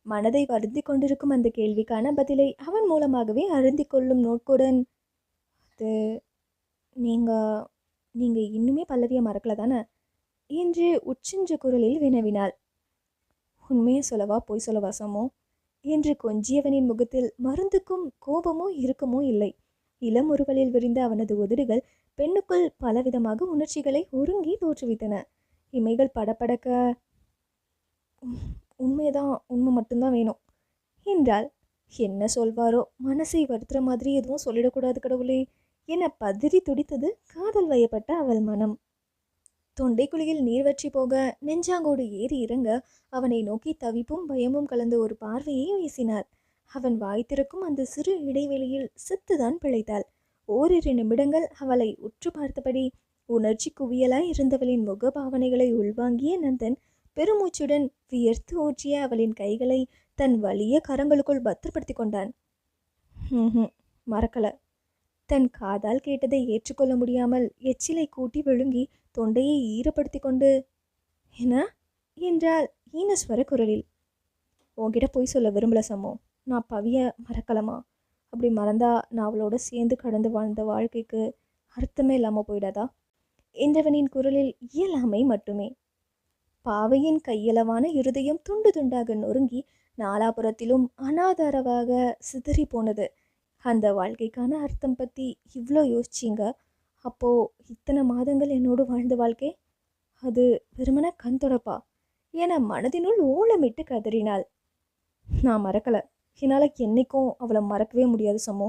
மனதை வருந்தி கொண்டிருக்கும் அந்த கேள்விக்கான பதிலை அவன் மூலமாகவே அருந்தி கொள்ளும் நோக்குடன், அது நீங்கள் நீங்கள் இன்னுமே பல்லவியை மறக்கல தானே என்று உச்சென்ற குரலில் வினவினாள். உண்மையை சொல்லவா பொய் சொல்லவா சமோ என்று கொஞ்சியவனின் முகத்தில் மருந்துக்கும் கோபமோ இறுக்கமோ இல்லை. இளமுறுவலில் விரிந்த அவனது உதடுகள் பெண்ணுக்குள் பலவிதமாக உணர்ச்சிகளை ஒருங்கி தோற்றுவித்தன. இமைகள் படபடக்க, உண்மைதான், உண்மை மட்டும்தான் வேணும் என்றால். என்ன சொல்வாரோ, மனசை வருத்துற மாதிரி எதுவும் சொல்லிடக்கூடாது கடவுளே என பதறி துடித்தது காதல் வயப்பட்ட அவள் மனம். தொண்டைக்குழியில் நீர் வற்றி போக நெஞ்சாங்கோடு ஏறி இறங்க அவனை நோக்கி தவிப்பும் பயமும் கலந்த ஒரு பார்வையை வீசினார். அவன் வாய் திறக்கும் அந்த சிறு இடைவெளியில் சித்துதான் பிழைத்தாள். ஓரிரு நிமிடங்கள் அவளை உற்று பார்த்தபடி உணர்ச்சி குவியலாய் இருந்தவளின் முக பாவனைகளை உள்வாங்கிய நந்தன் பெருமூச்சுடன் வியர்த்து ஊற்றிய அவளின் கைகளை தன் வலிய கரங்களுக்குள் பத்திரப்படுத்தி கொண்டான். மறக்கல. தன் காதால் கேட்டதை ஏற்றுக்கொள்ள முடியாமல் எச்சிலை கூட்டி விழுங்கி தொண்டையை ஈரப்படுத்தி கொண்டு, என்ன என்றால் ஈனஸ்வர குரலில். உன்கிட்ட போய் சொல்ல விரும்பல சமோ, நான் பவிய மறக்கலமா. அப்படி மறந்தா நான் அவளோட சேர்ந்து கடந்து வாழ்ந்த வாழ்க்கைக்கு அர்த்தமே இல்லாமல் போயிடாதா என்றவனின் குரலில் இயலாமை மட்டுமே. பாவையின் கையளவான இருதயம் துண்டு துண்டாக நொறுங்கி நாலாபுரத்திலும் அனாதாரவாக சிதறி போனது. அந்த வாழ்க்கைக்கான அர்த்தம் பற்றி இவ்வளோ யோசிச்சிங்க. அப்போது இத்தனை மாதங்கள் என்னோடு வாழ்ந்த வாழ்க்கை அது வெறுமன கண் தொடப்பா என மனதினுள் ஓலமிட்டு கதறினாள். நான் மறக்கலை. என்னால் என்னைக்கும் அவளை மறக்கவே முடியாது சமோ.